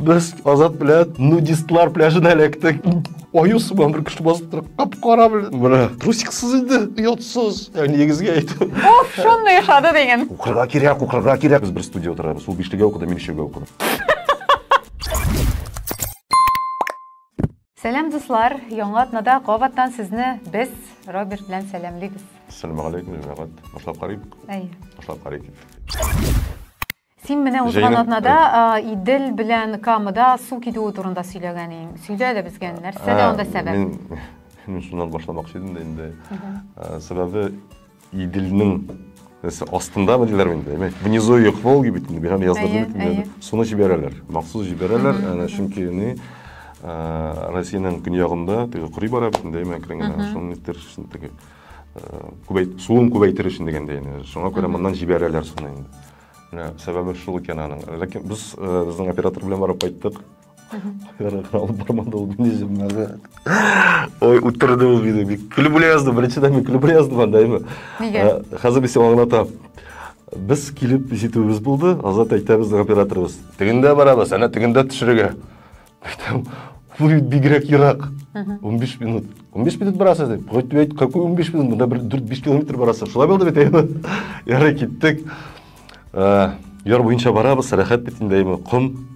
Biz Azat bilen nudistlar pляжына электик. Оюсума bir күчтүү басып туруп, капкара билет. Мына трусиксиз иди, уятсыз. Негизги айтып. Оф, шону yaşadı деген. Укырга керек. Biz bir студия отурабыз. Ул биштиге окуду, мен ишеге окудум. Сәлем дуслар, яңа атнада кабаттан сезне без Роберт белән сәламлыйбыз. Ассаламу алейкум, Җәмәгать. Башлап карыйк. Башлап карыйк. Син менә узган атнада Идел белән Камыда су китүе турында сөйләгән идең. Сөйлә дә безгә, нәрсәдә анда сәбәп? Мен шуннан башламакчы идем дә инде. Сәбәбе Иделнең астында диләр инде. Внизу юк Волги бит, мен яздырдым бит. Суны җибәрәләр. Махсус җибәрәләр. Ана чөнки Россиянең көньягында курый бара бит инде, мен киргән. Шуны иттер теге суын күбәйтер өчен дигәндә инде. Шуңа күрә моннан җибәрәләр суны инде. Сәбәбе шул икән аның. Ләкин без безнең оператор белән барып кайттык. Алып бармады ул мине. Ой, утырды ул биде. Күлеп яздым, беренчедән мен күлеп яздым анда әйме. Нигә? Хәзер без аңлатам. Без килеп җитүбез булды. Азат әйтә безнең операторыбыз. Тегендә барабыз, ана тегендә төшерергә. Әйтәм, бу бигрәк ерак. 15 минут. 15 минут барасыз дип. Әйт, какой 15 минут? Монда 4-5 километр барасыз. Шулай булды бит әйме. Ярый киттек. Яр буенча барабыз, рәхәт бит инде әйме. Ком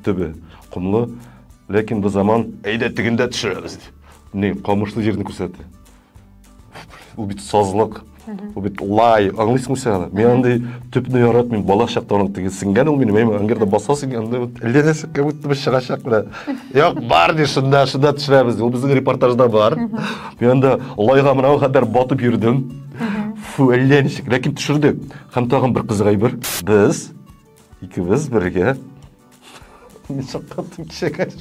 төбе. Кумлы. Ләкин бу заман әйдә тегендә төшерәбез. Не, камышлы җирне күрсәтте. Ул бит сазлык. Ул бит лай. Аңлыйсыңмы син? Мен андай төпне яратмыйм. Бала чакта аның теге сиңгән ул минем әйме. Аңгәрдә басасың анда әлләнәсе кебек чыгачак белә. Юк, бар ди шунда төшерәбез. Ул безнең репортажда бар. Мен анда лайга менә хәдәр батып йөрдем. Фу, әлләничек. Ләкин төшердек. Һәм тагын бер кызыгай бер. Без икебез бергә Мен шаккаттым кичәгә.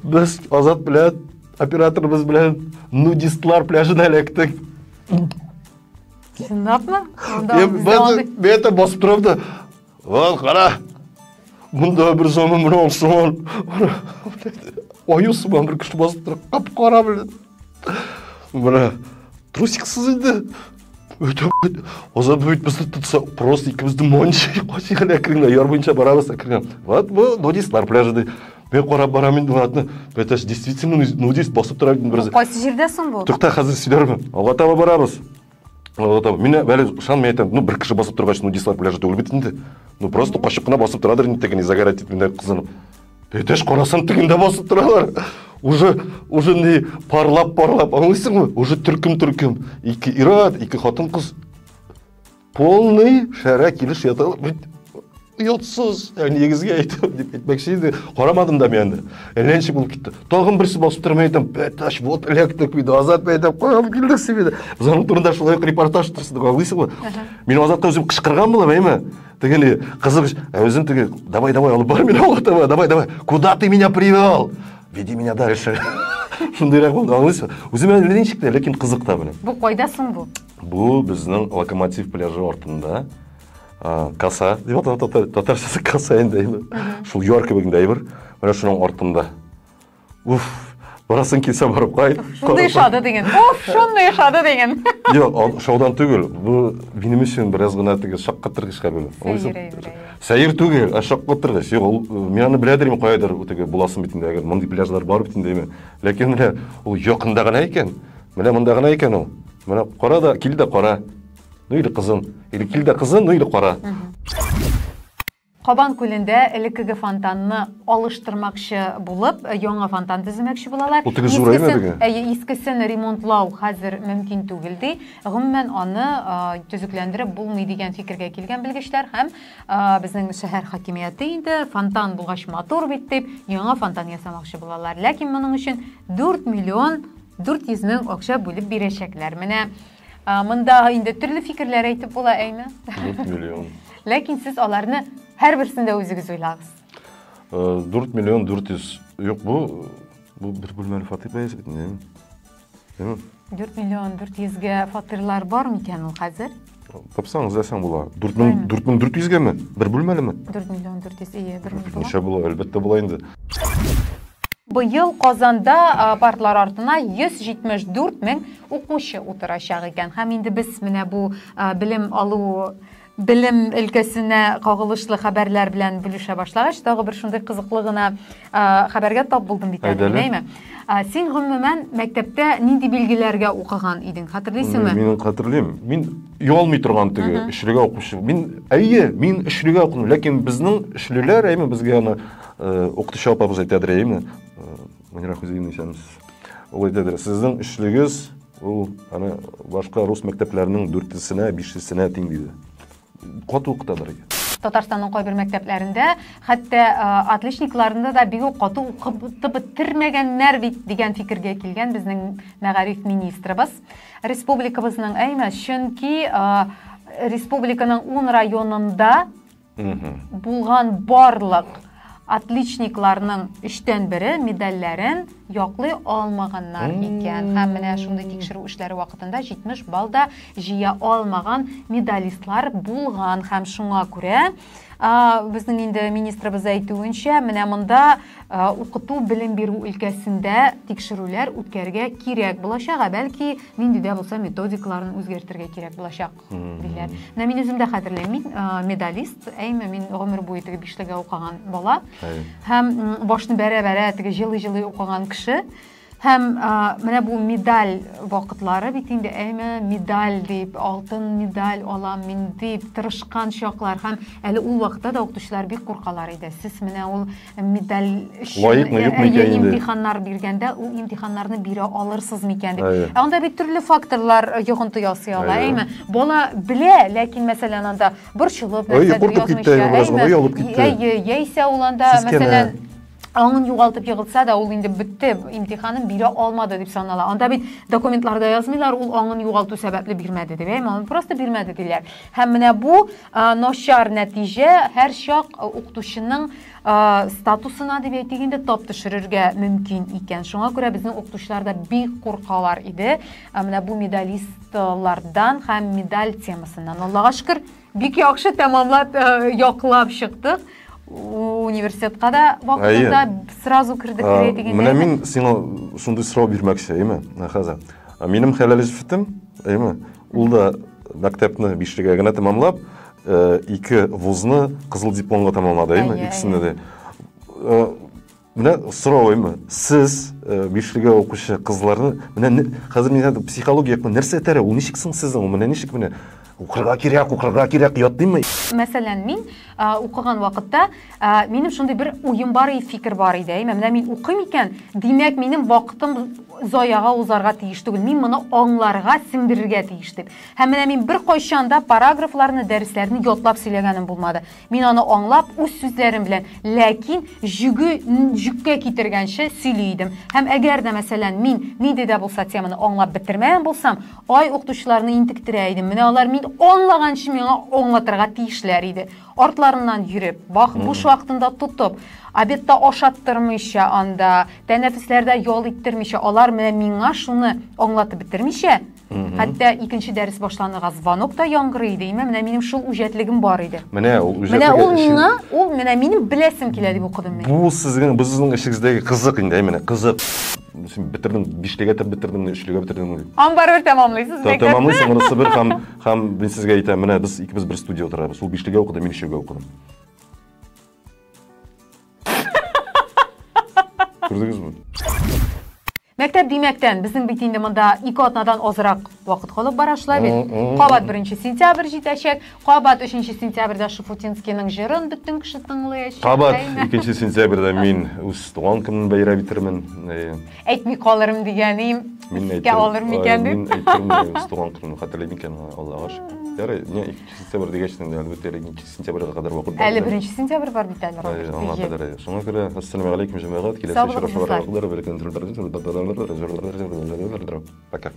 Без Азат белән операторыбыз белән нудистлар пляжына электик. Шундапмы? Мен басып торам да. Вон, кара. Монда бер заман менә алсаң. Оюсума бер күчтүү басып торып, капкара белет. Менә трусиксиз иде. Азат бит безне тутса, просто икебезне монча кочыгына киргән, яр буенча барабыз киргән. Вот бу нудистлар пляжы. Мен карап барам инде ватны. Беташ действительно нудист басып тора бит бераз. Кайсы җирдә соң бу? Тукта, хәзер сөйләрмен. Алга таба барабыз. Алга таба. Менә бәле шан мен әйтәм, бер кеше басып торгач нудистлар пляжы түгел бит инде. Просто качып кына басып торадыр инде, тегене загорать итмендә кызынып. Беташ карасам тегендә басып торалар. Уже не парлап, аңлыйсыңмы? Уже төркем. Ике ират, ике хатын-кыз. Полный шәра килеш яталар. Уятсыз. Негизге әйтеп дип әйтмәкче иде. Карамадым да мен. Әлләнче булып китте. Тагын берсе басып тормый әйтәм. Беташ, вот электик биде. Азат әйтеп, куям килдек себе. Заның турында шулай репортаж турысында аңлыйсыңмы? Мин Азатка үзем кычкырган булам, әйме? Тегене кызык, үзем теге, давай, алып бар мине алга, давай. Куда ты меня привел? Веди меня дальше. Шундыйрак булды, аңлыйсың? Үзем әлләнчек тә, ләкин кызык та беләм. Бу кайда соң бу? Бу безнең Локомотив пляжы артында. Каса, дип татарчасы каса инде. Шул яр кебегендә әйбер. Менә шуның артында. Уф, барасың килсә барып кайт. Шунда yaşadı деген. Оф, шунда yaşadı деген. Юк, шаудан түгел. Бу минем өчен бераз гына теге шаккаттыргычка бул. Сәйер түгел, шаккаттыргыч. Юк, мен аны беләдерим кайдыр теге буласын бит инде, әгәр мондый пляжлар бар бит инде. Ләкин менә ул якында гына икән. Менә монда гына икән ул. Менә кара да, кил дә кара. Ну или кызым, или кил дә кызым, ну или кара. Кабан күлендә элеккеге фонтанны алыштырмакчы булып, яңа фонтан төземәкче булалар. Искесен ремонтлау хәзер мөмкин түгел ди. Гомумән аны төзекләндереп булмый дигән фикергә килгән белгечләр һәм безнең шәһәр хакимияте инде фонтан булгач матур бит дип яңа фонтан ясамакчы булалар. Ләкин моның өчен 4 миллион 400 мең акча бүлеп бирәчәкләр. Менә монда инде төрле фикерләр әйтеп була, әйме? 4 миллион. Ләкин сез аларны һәрберсендә үзегез уйлагыз. 4 миллион 400. Юк, бу бер бүлмәле фатир бәясе бит инде. 4 миллион 400-гә фатирлар бар микән ул хәзер? Тапсаңыз дәсәң була. 4400-гәме? Бер бүлмәлеме? 4 миллион 400, ие, бер бүлмәле. Ничә була? Әлбәттә була инде. Быел Казанда партлар артына 174 мең укучы утырачак икән. Һәм инде без менә бу белем алу Білім өлкәсенә кагылышлы хәбәрләр белән бүлешә башлагач, тагы бер шундый кызыклы гына хәбәргә тап булдым бит әле, әйме? Син гомумән мәктәптә нинди билгеләргә укыган идең? Хәтерлисеңме? Мин хәтерлим. Мин ялмый торган теге эшлегә укучы. Мин эшлегә укыдым, ләкин безнең эшлеләр, әйме, безгә аны укытучы апабыз әйтәдер, әйме? Мөнирә Хузейн исәмез. Ул әйтәдер, сезнең эшлегез ул аны башка рус мәктәпләренең 4-сенә, 5-сенә тиң диде. Каты укыталар. Татарстанның кайбер мәктәпләрендә, хәтта отличникларында да бик каты укып бетермәгәннәр бит дигән фикергә килгән безнең мәгариф министрыбыз. Республикабызның әйме, чөнки республиканың 10 районында булган барлык отличникларның 3-тән 1 медальләрен яклый алмаганнар икән. Һәм менә шундый тикшерү эшләре вакытында 70 балда җыя алмаган медалистлар булган. Һәм шуңа күрә безнең инде министрыбыз әйтүенчә, менә монда укыту билем бирү өлкәсендә тикшерүләр үткәргә кирәк булачак, бәлки нинди дә булса методикаларын үзгәртергә кирәк булачак диләр. Менә мин үзем дә хәтерләйм, мин медалист, әйме, мин гомер буе теге 5-легә укыган бала. Һәм башны бәрә-бәрә теге җылый-җылый укыган кеше. Һәм менә бу медаль вакытлары бит инде, әйме, медаль дип, алтын медаль алам мин дип тырышкан чаклар. Һәм әле ул вакытта да укытучылар бик куркалар иде. Сез менә ул медаль өчен имтиханнар биргәндә, ул имтиханнарны бирә алырсыз микән дип. Анда бит төрле факторлар йогынты ясый ала, әйме. Бала белә, ләкин мәсәлән анда борчылып нәрсәдер язмыйча, яисә ул анда мәсәлән аңын югалтып егылса да, ул инде бетте, имтиханын бирә алмады дип санала. Анда бит документларда язмыйлар, ул аңын югалту сәбәпле бирмәде дип, әйме, аны просто бирмәде диләр. Һәм менә бу начар нәтиҗә һәр чак укытучының статусына дип әйтгәндә тап төшерергә мөмкин икән. Шуңа күрә безнең укытучылар да бик куркалар иде. Менә бу медалистлардан һәм медаль темасыннан. Аллага шөкер, бик яхшы тәмамлап, яклап чыктык. Университетка да вакытында сразу кирдек дигәндә. Менә мин сиңа шундый сорау бирмәкче, әйме, хәзер. Минем хәләлҗефтем, әйме, ул да мәктәпне 5-легә генә тәмамлап, 2 вузны кызыл дипломга тәмамлады, әйме, икесендә дә. Менә сорау, әйме, сез 5-легә укучы кызларны, менә хәзер мин психология нәрсә әйтәре, ул ничек соң сезнең, менә ничек менә укырга кирәк ятдымы? Мәсәлән, мин укыган вакытта минем шундый бер уем бар иде, фикер бар иде. Менә мин укыйм икән, димәк минем вакытым заяга узарга тиеш түгел. Мин моны аңларга, сеңдерергә тиеш дип. Һәм менә мин бер кайчанда параграфларны, дәресләрне ятлап сөйләгәнем булмады. Мин аны аңлап, үз сүзләрем белән, ләкин жүккә китергәнчә сөйли идем. Һәм әгәр дә мәсәлән мин нинди дә булса теманы аңлап бетермәгән булсам, укытучыларны интектерә идем. Менә алар мин аңлаганчы миңа аңлатырга тиешләр иде. Артларыннан йөреп, буш вакытында тотып, обедта ашаттырмыйча анда, тәнәфесләрдә ял иттермичә, алар менә миңа шуны аңлатып бетермичә, хәтта 2нче дәрес башланырга звонок та яңгырый иде. Менә минем шул үҗәтлегем бар иде. Менә ул үҗәтлеге. Ул менә минем беләсем килә дип укыдым мин. Бу сезнең эшегездәге кызык инде, менә кызык. Син битердең, 5-легә битердең, 3-легә битердең. Амбар тәмамлыйсыз бек. Тәмамлыйсың, монысы бер һәм мин сезгә әйтәм, менә без икебез бер студия утырабыз. Ул 5-легә укыды, мин 3-легә укыдым. Күрдегезме? Мәктәп димәктән безнең бит инде монда 2 атнадан азрак вакыт калып барашлар бит. Кабат 1 сентябрь җитәчәк, кабат 3 сентябрьдә Шуфутинскийның җырын бөтен кеше тыңлаячак. Кабат 2 сентябрьдә мин үз туган көнен бәйрәм итермен. Әйтми калырым дигәнем. Мин әйтәм. Мин әйтәм, үз туган көнен хәтерләйм икән, Аллага шөкер. Ярый, 2 сентябрь дигәчтен әлбәттә 2 сентябрьгә кадәр вакыт бар. Әле 1 сентябрь бар бит әле. Аңа кадәр. Шуңа күрә, ассаламу алейкум җәмәгать, киләсе очрашуларга кадәр Пока.